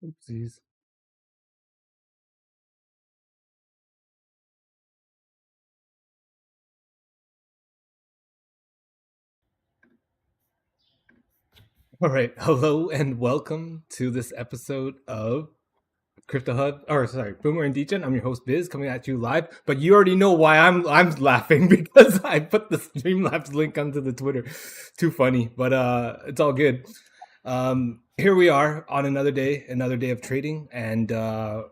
Oopsies. All right. Hello and welcome to this episode of Crypto Hub. Or sorry, Boomer and Degen. I'm your host Biz, coming at you live. But you already know why I'm laughing because I put the Streamlabs link onto the Twitter. Too funny, but it's all good. Here we are on another day of trading, and I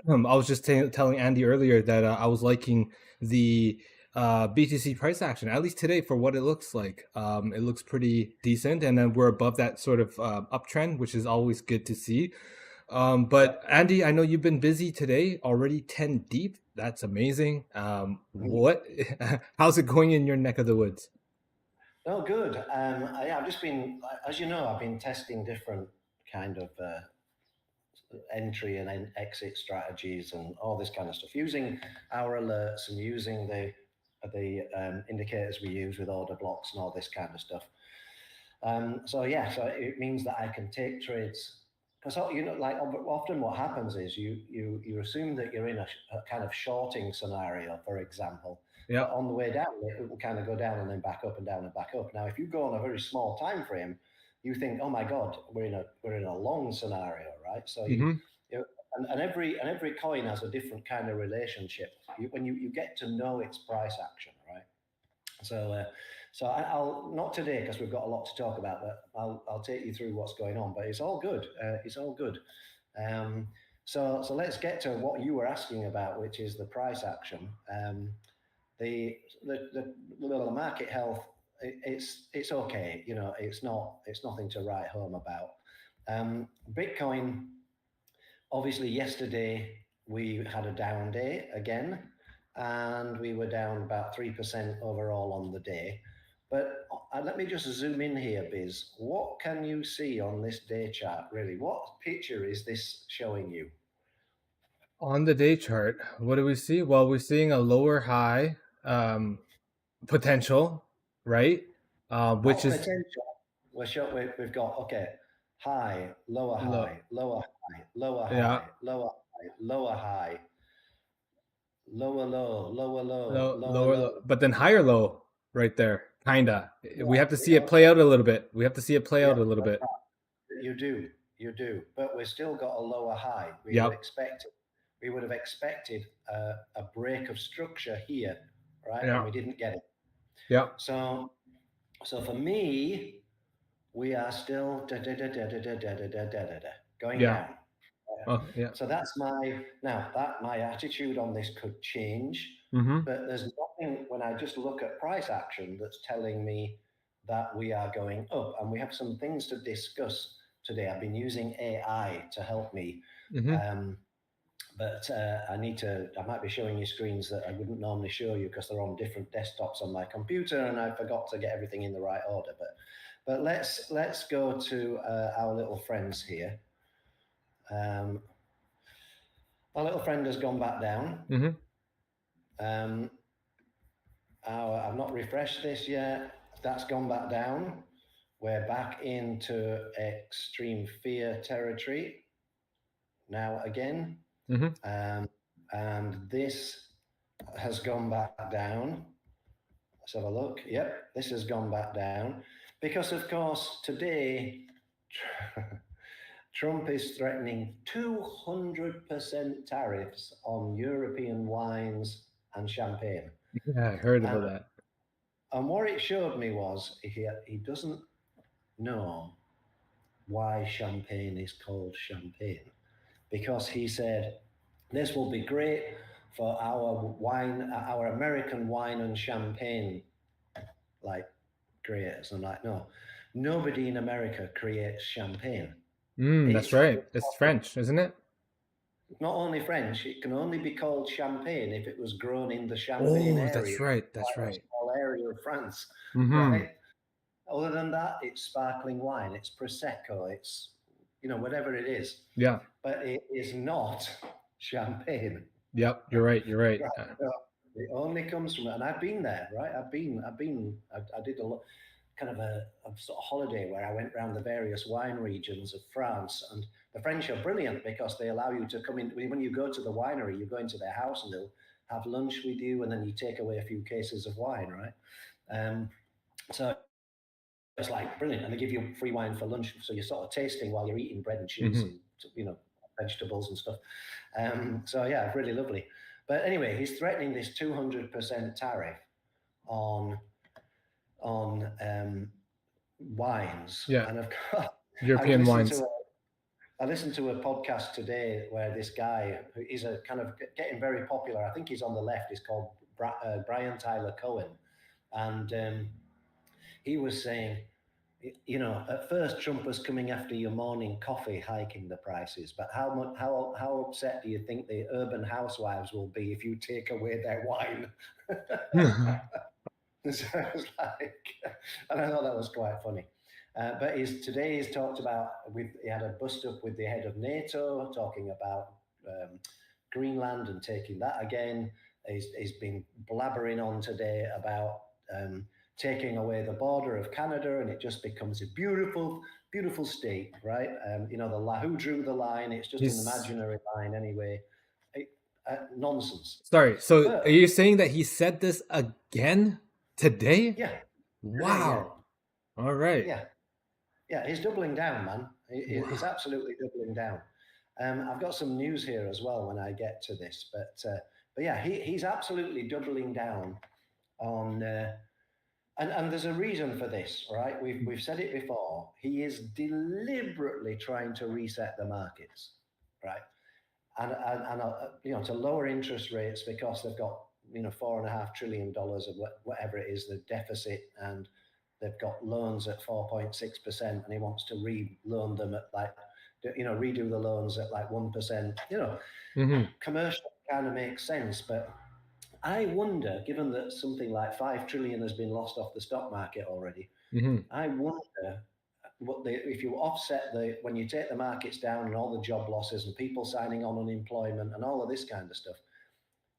was just telling Andy earlier that I was liking the BTC price action, at least today, for what it looks like. It looks pretty decent, and then we're above that sort of uptrend, which is always good to see. But Andy, I know you've been busy today, already 10 deep. That's amazing. What? How's it going in your neck of the woods? Oh, good. I've just been, as you know, I've been testing different kind of entry and exit strategies and all this kind of stuff, using our alerts and using the indicators we use with order blocks and all this kind of stuff. So it means that I can take trades because like often what happens is you assume that you're in a kind of shorting scenario, for example. Yeah. But on the way down, it will kind of go down and then back up and down and back up. Now, if you go on a very small time frame, you think, "Oh my God, we're in a long scenario, right?" So Mm-hmm. and every coin has a different kind of relationship. When you get to know its price action, right? So will not today because we've got a lot to talk about, but I'll take you through what's going on. But it's all good. It's all good. So let's get to what you were asking about, which is the price action. The market health. It's okay. It's nothing to write home about. Bitcoin. Obviously, yesterday we had a down day again, and we were down about 3% overall on the day. But let me just zoom in here, Biz. What can you see on this day chart, really? What picture is this showing you? On the day chart, what do we see? Well, we're seeing a lower high potential, right? Which What is potential? We've got, okay, high, lower low. high, lower high, lower Yeah, high, lower high, lower high, lower low, lower low, lower lower low. low, but then higher low right there, kinda. We have to see Yeah, it play out a little bit. We have to see it play yeah, out a little bit. you do, but we've still got a lower high. Yep, We would have expected a break of structure here, right? And yeah, we didn't get it. yep. So, so for me, we are still going Yeah. down. Oh, yeah. So that's my attitude on this could change, Mm-hmm. but there's nothing when I just look at price action that's telling me that we are going up, and we have some things to discuss today. I've been using AI to help me, Mm-hmm. um, but I might be showing you screens that I wouldn't normally show you because they're on different desktops on my computer, and I forgot to get everything in the right order. But let's go to our little friends here. Um, our little friend has gone back down. Mm-hmm. Um, I've not refreshed this yet. That's gone back down. We're back into extreme fear territory now again. Mm-hmm. Um, and this has gone back down. Let's have a look. Yep, this has gone back down. Because, of course, today, Trump is threatening 200% tariffs on European wines and champagne. Yeah, I heard And about that. And what it showed me was he doesn't know why champagne is called champagne because he said this will be great for our American wine and champagne like creators. I'm like, no, nobody in America creates champagne. That's It's right. It's French, isn't it? not only French. It can only be called champagne if it was grown in the Champagne Oh, area, that's right. That's quite a right. small area of France, Mm-hmm. right? Other than that, it's sparkling wine, it's prosecco, it's whatever it is, Yeah. but it is not champagne. Yep. You're right. You're right. Right? So it only comes from it, and I've been there, right? I did a kind of a sort of holiday where I went around the various wine regions of France, and the French are brilliant because they allow you to come in. When you go to the winery, you go into their house and they'll have lunch with you, and then you take away a few cases of wine, right? So it's like brilliant, and they give you free wine for lunch, so you're sort of tasting while you're eating bread and cheese and vegetables and stuff. So yeah, really lovely. But anyway, he's threatening this 200% tariff on wines, and I've got European wines. I listened to a podcast today where this guy, who is a kind of getting very popular, I think he's on the left, he's called Brian Tyler Cohen, and he was saying, you know, at first Trump was coming after your morning coffee, hiking the prices, but how upset do you think the urban housewives will be if you take away their wine? So I was like, and I thought that was quite funny. But today he's talked about, he had a bust up with the head of NATO talking about Greenland and taking that again. He's been blabbering on today about taking away the border of Canada, and it just becomes a beautiful, beautiful state, right? You know, who drew the line? It's just an imaginary line anyway. Nonsense. Sorry, so are you saying that he said this again today? Yeah. Wow. Yeah. All right. Yeah, he's doubling down, man. He's absolutely doubling down. I've got some news here as well when I get to this, but yeah, he's absolutely doubling down on, and there's a reason for this, right? We've said it before. He is deliberately trying to reset the markets, right? And you know, to lower interest rates because they've got, you know, $4.5 trillion of whatever it is, the deficit, and they've got loans at 4.6%, and he wants to re-loan them at like, you know, redo the loans at like 1%. You know, commercial kind of makes sense, but I wonder, given that something like 5 trillion has been lost off the stock market already, I wonder if you offset when you take the markets down and all the job losses and people signing on unemployment and all of this kind of stuff,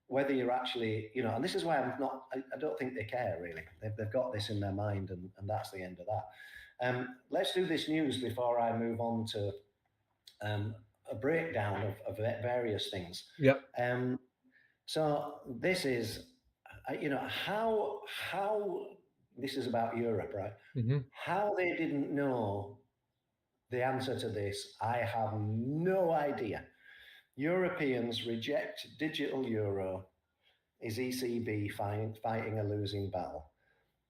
whether you're actually, you know, and this is why I don't think they care really. They've got this in their mind, and that's the end of that. Let's do this news before I move on to a breakdown of various things. Yep. So this is, you know, how this is about Europe, right? How they didn't know the answer to this, I have no idea. Europeans reject digital euro. Is ECB fighting a losing battle?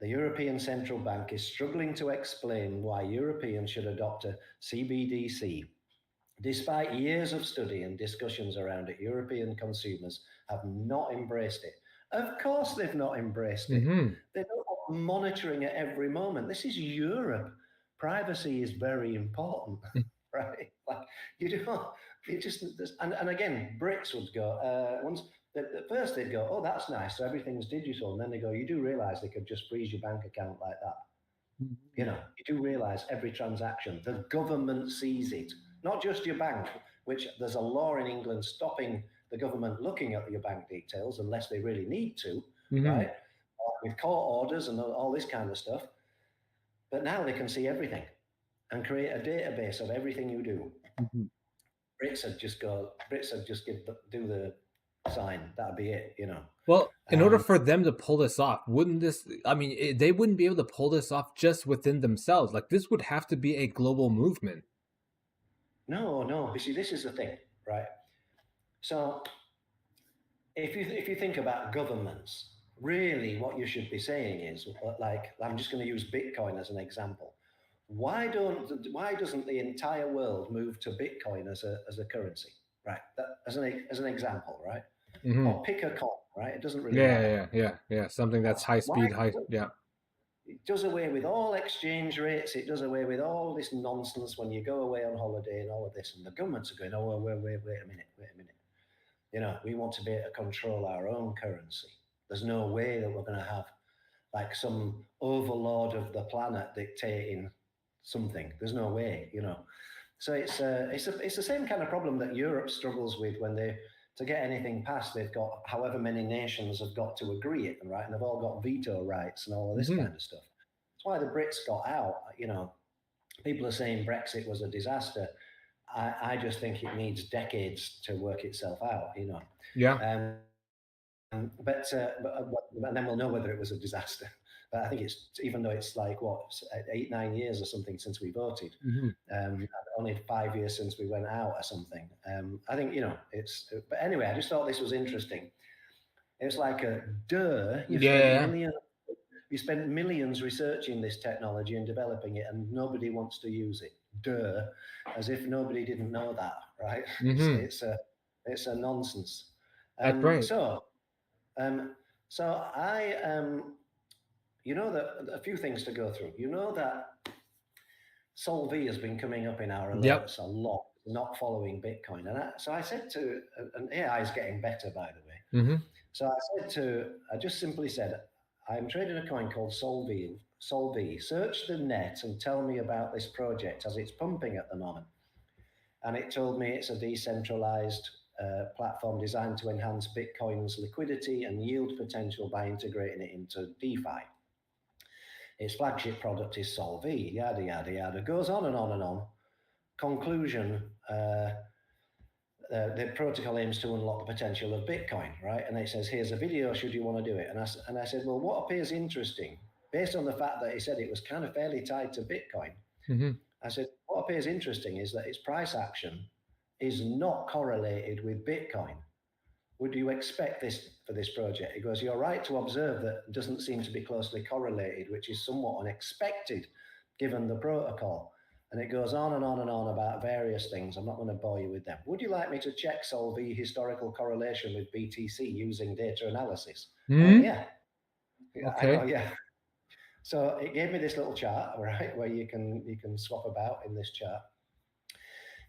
The European Central Bank is struggling to explain why Europeans should adopt a CBDC. Despite years of study and discussions around it, European consumers have not embraced it. Of course, they've not embraced it. They're not monitoring it every moment. This is Europe. Privacy is very important, right? Like, you don't, it just, and again, Brits would go, at first they'd go, oh, that's nice, so everything's digital. And then they go, you do realize they could just freeze your bank account like that. You know, you do realize every transaction, the government sees it, not just your bank, which there's a law in England stopping the government looking at your bank details unless they really need to, right? With court orders and all this kind of stuff. But now they can see everything and create a database of everything you do. Brits would just do the sign. That'd be it, you know. Well, in order for them to pull this off, they wouldn't be able to pull this off just within themselves. Like, this would have to be a global movement. No. You see, this is the thing, right? So if you think about governments, really what you should be saying is, like, I'm just going to use Bitcoin as an example. Why doesn't the entire world move to Bitcoin as a currency, right? As an example, right? Or pick a coin, right? It doesn't really matter. Yeah. Something that's high speed, It does away with all exchange rates. It does away with all this nonsense when you go away on holiday and all of this. And the governments are going, oh, well, wait a minute. You know, we want to be able to control our own currency. There's no way that we're going to have like some overlord of the planet dictating something. There's no way, you know. So it's the same kind of problem that Europe struggles with when to get anything passed, they've got however many nations have got to agree it, right? And they've all got veto rights and all of this kind of stuff. That's why the Brits got out. You know, people are saying Brexit was a disaster. I just think it needs decades to work itself out, you know. Yeah. And then we'll know whether it was a disaster. But I think it's, even though it's like what, 8, 9 years or something since we voted, Hmm. only 5 years since we went out or something. I think, you know, it's. But anyway, I just thought this was interesting. It's like a duh. Yeah. You spent millions researching this technology and developing it, and nobody wants to use it. Duh, as if nobody didn't know that, right? Hmm. It's a nonsense. That's right. Um, so I, you know that a few things to go through. You know that Solv has been coming up in our Yep. alerts a lot, not following Bitcoin, so I said to, and AI is getting better, by the way. Hmm. So I just simply said, I'm trading a coin called Solv. Search the net and tell me about this project as it's pumping at the moment. And it told me it's a decentralized platform designed to enhance Bitcoin's liquidity and yield potential by integrating it into DeFi. Its flagship product is Solv, yada, yada, yada. Goes on and on and on. Conclusion, the protocol aims to unlock the potential of Bitcoin, right? And it says, here's a video, should you want to do it? And I said, well, what appears interesting, based on the fact that he said it was kind of fairly tied to Bitcoin, Hmm. I said, what appears interesting is that its price action is not correlated with Bitcoin. Would you expect this for this project? He goes, you're right to observe that it doesn't seem to be closely correlated, which is somewhat unexpected given the protocol. And it goes on and on and on about various things. I'm not going to bore you with them. Would you like me to check Solv historical correlation with BTC using data analysis? I went, yeah. I go, Okay. yeah. So it gave me this little chart, right, where you can swap about in this chart.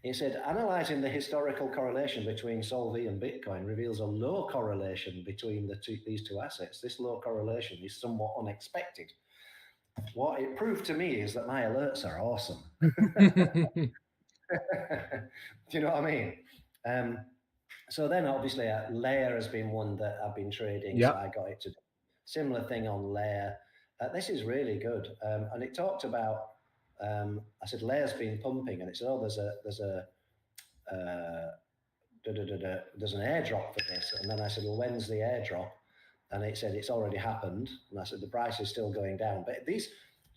It said, analyzing the historical correlation between Solv and Bitcoin reveals a low correlation between these two assets. This low correlation is somewhat unexpected. What it proved to me is that my alerts are awesome. Do you know what I mean? So then obviously Layer has been one that I've been trading, so Yep. I got it to do. Similar thing on Layer. This is really good. And it talked about, I said, Layer's been pumping, and it said, oh, there's an airdrop for this. And then I said, well, when's the airdrop? And it said, it's already happened. And I said, the price is still going down. But these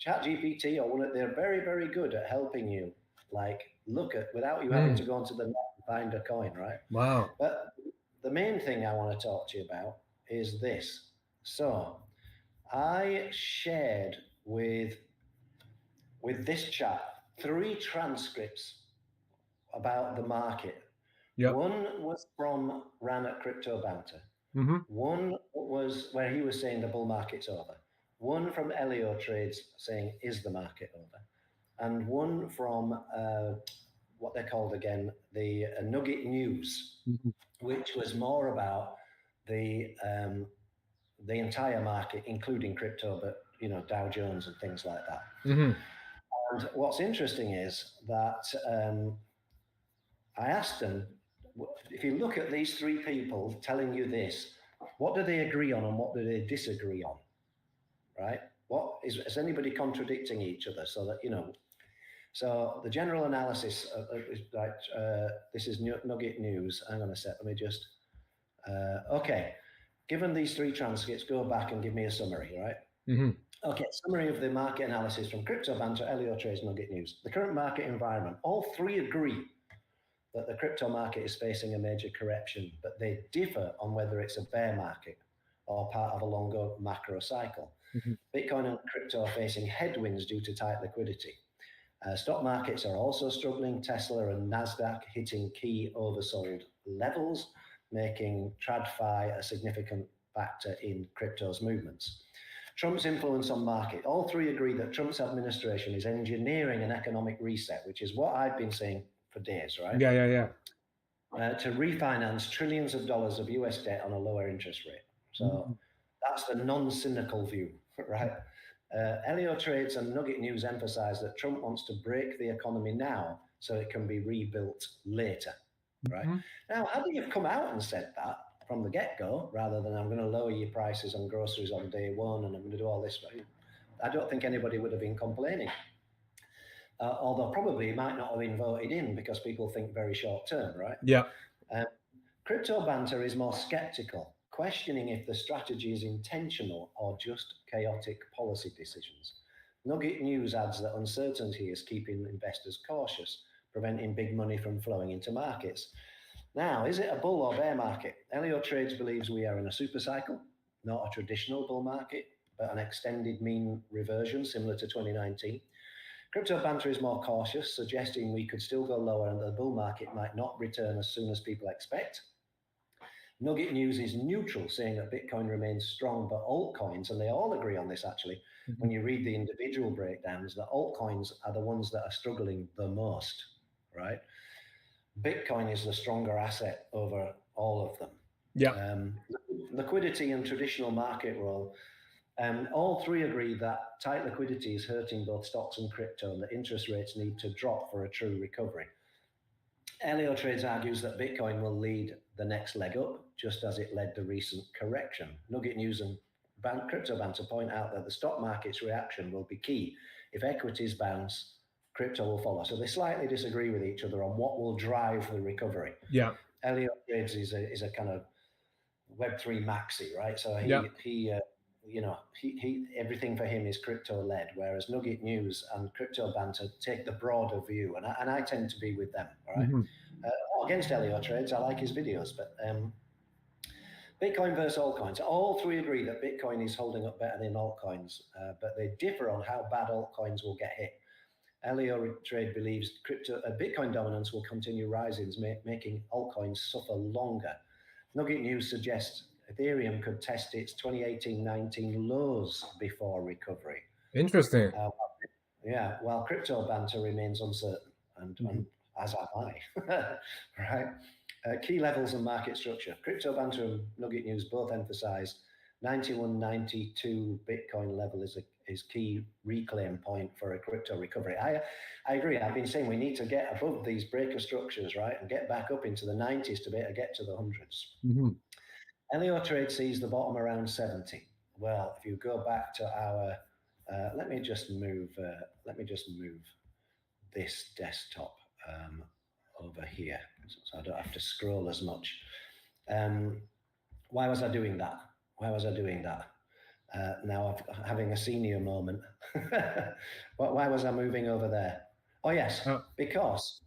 ChatGPT they're very, very good at helping you, like, look at, without you having to go onto the net and find a coin, right? Wow. But the main thing I want to talk to you about is this. So I shared with this chap 3 transcripts about the market. Yep. One was from Ran at Crypto Banter. Hmm. One was where he was saying the bull market's over. One from Elio Trades saying, is the market over? And one from what they're called again, the Nugget News, which was more about the entire market, including crypto, but Dow Jones and things like that. Hmm. And what's interesting is that I asked them, if you look at these 3 people telling you this, what do they agree on and what do they disagree on? Right? Is anybody contradicting each other so that, So the general analysis, this is Nugget News. Hang on a sec, let me just, okay. Given these 3 transcripts, go back and give me a summary, right? Hmm. Okay, summary of the market analysis from Crypto Banter, Elio Trades, Nugget News. The current market environment, all 3 agree that the crypto market is facing a major correction, but they differ on whether it's a bear market or part of a longer macro cycle. Hmm. Bitcoin and crypto are facing headwinds due to tight liquidity. Stock markets are also struggling. Tesla and NASDAQ hitting key oversold levels, making TradFi a significant factor in crypto's movements. Trump's influence on market. All 3 agree that Trump's administration is engineering an economic reset, which is what I've been saying for days, right? Yeah. To refinance trillions of dollars of US debt on a lower interest rate. So that's the non-cynical view, right? Elio Trades and Nugget News emphasize that Trump wants to break the economy now so it can be rebuilt later, right? Now, had he have come out and said that from the get-go, rather than I'm going to lower your prices on groceries on day 1 and I'm going to do all this, I don't think anybody would have been complaining. although probably he might not have been voted in because people think very short term, right? Yeah. Crypto banter is more skeptical, questioning if the strategy is intentional or just chaotic policy decisions. Nugget News adds that uncertainty is keeping investors cautious, preventing big money from flowing into markets. Now, is it a bull or bear market? Elio Trades believes we are in a super cycle, not a traditional bull market, but an extended mean reversion similar to 2019. Crypto banter is more cautious, suggesting we could still go lower and the bull market might not return as soon as people expect. Nugget News is neutral, saying that Bitcoin remains strong, but altcoins, and they all agree on this actually, when you read the individual breakdowns, the altcoins are the ones that are struggling the most, right? Bitcoin is the stronger asset over all of them. Yeah. Liquidity and traditional market role. All three agree that tight liquidity is hurting both stocks and crypto, and that interest rates need to drop for a true recovery. Elio Trades argues that Bitcoin will lead the next leg up, just as it led the recent correction. Nugget News and Crypto Banter point out that the stock market's reaction will be key. If equities bounce, crypto will follow. So they slightly disagree with each other on what will drive the recovery. Yeah. Elio Trades is a kind of Web3 maxi, right? So he everything for him is crypto led, whereas Nugget News and Crypto Banter take the broader view, and I tend to be with them. All right, against Elio Trades, I like his videos, but Bitcoin versus altcoins. All three agree that Bitcoin is holding up better than altcoins, but they differ on how bad altcoins will get hit. Elio Trade believes Bitcoin dominance will continue rising, making altcoins suffer longer. Nugget News suggests Ethereum could test its 2018-19 lows before recovery. Interesting. While Crypto Banter remains uncertain, and as am I, right? Key levels and market structure. Crypto Banter and Nugget News both emphasize 91.92 Bitcoin level is key reclaim point for a crypto recovery. I agree. I've been saying we need to get above these breaker structures, right, and get back up into the 90s to be able to get to the hundreds. Elio Trade sees the bottom around 70. Well, if you go back to our, let me just move this desktop over here, so I don't have to scroll as much. Why was I doing that? Now I'm having a senior moment. Why was I moving over there? Oh yes, because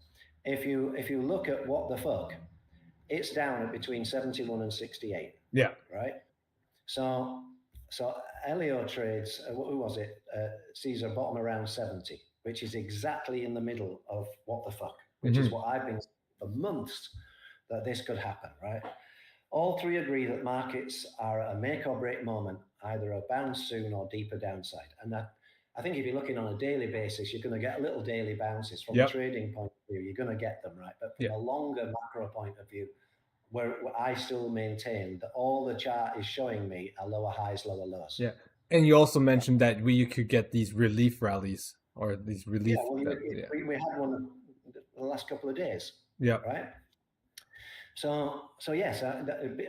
if you look at what the fuck, it's down at between 71 and 68. Yeah. Right. So Elio Trades, who was it? Sees a bottom around 70, which is exactly in the middle of what the fuck, which is what I've been saying for months, that this could happen, right? All three agree that markets are at a make or break moment, either a bounce soon or deeper downside. And I think if you're looking on a daily basis, you're going to get little daily bounces from a trading point of view. You're going to get them, right? But from a longer macro point of view, where I still maintain that all the chart is showing me are lower highs, lower lows. Yeah. And you also mentioned that you could get these relief rallies or these relief. We had one the last couple of days. Yeah. Right. So yes,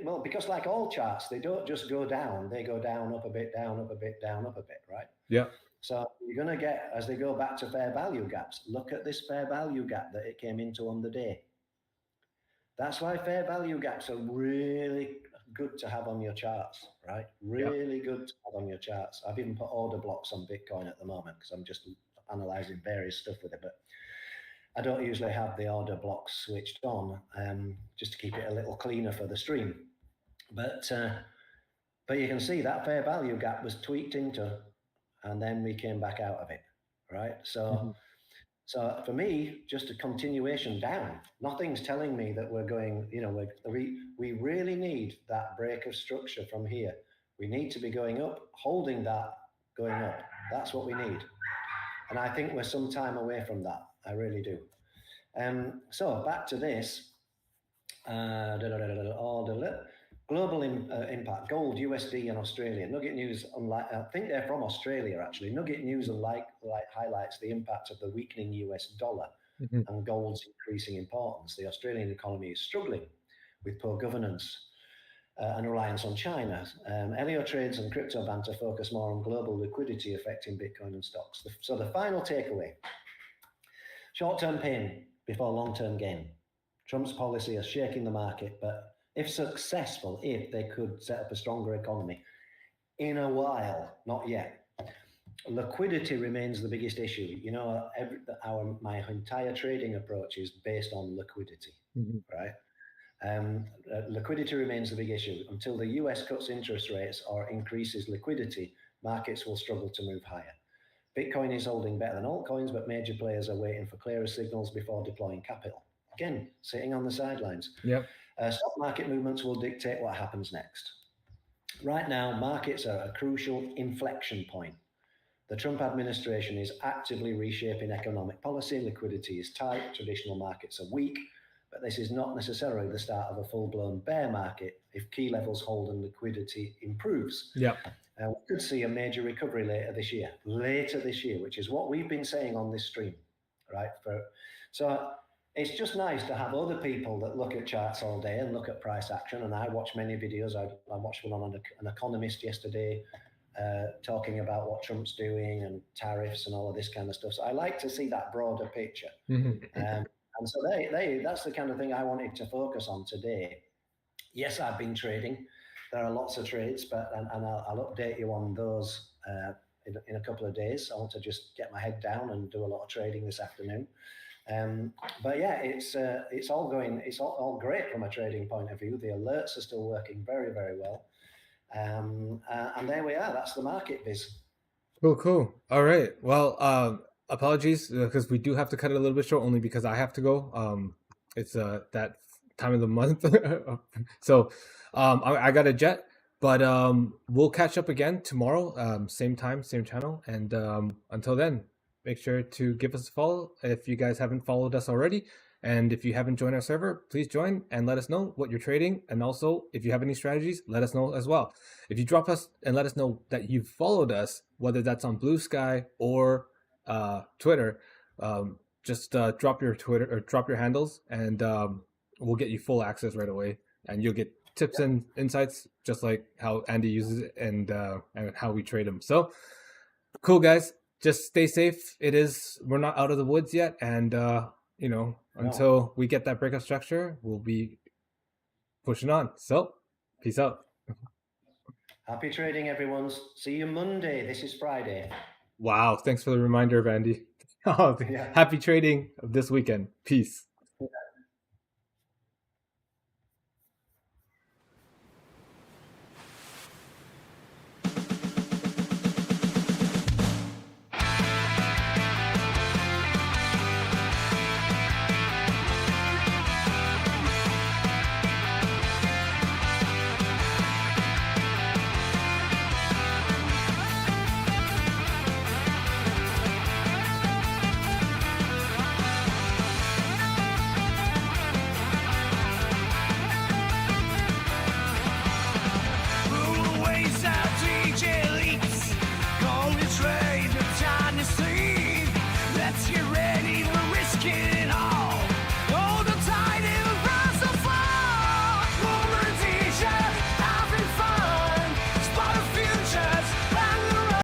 well, because like all charts, they don't just go down; they go down, up a bit, down, up a bit, down, up a bit, right? Yeah. So you're going to get, as they go back to fair value gaps. Look at this fair value gap that it came into on the day. That's why fair value gaps are really good to have on your charts, right? Really good to have on your charts. I've even put order blocks on Bitcoin at the moment because I'm just analyzing various stuff with it, but I don't usually have the order blocks switched on, just to keep it a little cleaner for the stream. But you can see that fair value gap was tweaked into, and then we came back out of it, right? So for me, just a continuation down. Nothing's telling me that we're going, we really need that break of structure from here. We need to be going up, holding that, going up. That's what we need. And I think we're some time away from that. I really do. So back to this. Global impact, gold, USD, and Australia. Nugget News, I think they're from Australia actually. Nugget News highlights the impact of the weakening US dollar and gold's increasing importance. The Australian economy is struggling with poor governance and reliance on China. Elio Trades and Crypto Banter focus more on global liquidity affecting Bitcoin and stocks. So the final takeaway Short-term pain before long-term gain. Trump's policy is shaking the market, but if successful, if they could set up a stronger economy, in a while, not yet. Liquidity remains the biggest issue. You know, my entire trading approach is based on liquidity, right? Liquidity remains the big issue. Until the US cuts interest rates or increases liquidity, markets will struggle to move higher. Bitcoin is holding better than altcoins, but major players are waiting for clearer signals before deploying capital. Again, sitting on the sidelines. Yep. Stock market movements will dictate what happens next. Right now, markets are at a crucial inflection point. The Trump administration is actively reshaping economic policy. Liquidity is tight, traditional markets are weak, but this is not necessarily the start of a full-blown bear market if key levels hold and liquidity improves. Yeah. We could see a major recovery later this year, which is what we've been saying on this stream, right? So it's just nice to have other people that look at charts all day and look at price action. And I watch many videos. I watched one on an economist yesterday talking about what Trump's doing and tariffs and all of this kind of stuff. So I like to see that broader picture. And so that's the kind of thing I wanted to focus on today. Yes, I've been trading. There are lots of trades, but I'll update you on those in a couple of days. I want to just get my head down and do a lot of trading this afternoon. But yeah, it's all great from a trading point of view. The alerts are still working very, very well. And there we are. That's the market, Biz. Cool. All right. Well, apologies because we do have to cut it a little bit short, only because I have to go. It's that time of the month, so I got a jet. But we'll catch up again tomorrow, same time, same channel, and until then, make sure to give us a follow if you guys haven't followed us already. And if you haven't joined our server, please join and let us know what you're trading. And also, if you have any strategies, let us know as well. If you drop us and let us know that you've followed us, whether that's on Blue Sky or Twitter, just drop your Twitter or drop your handles, and we'll get you full access right away. And you'll get tips and insights, just like how Andy uses it and how we trade them. So cool, guys. Just stay safe. We're not out of the woods yet, and until we get that breakup structure, we'll be pushing on. So, peace out. Happy trading, everyone. See you Monday. This is Friday. Wow, thanks for the reminder, Andy. Happy trading this weekend. Peace.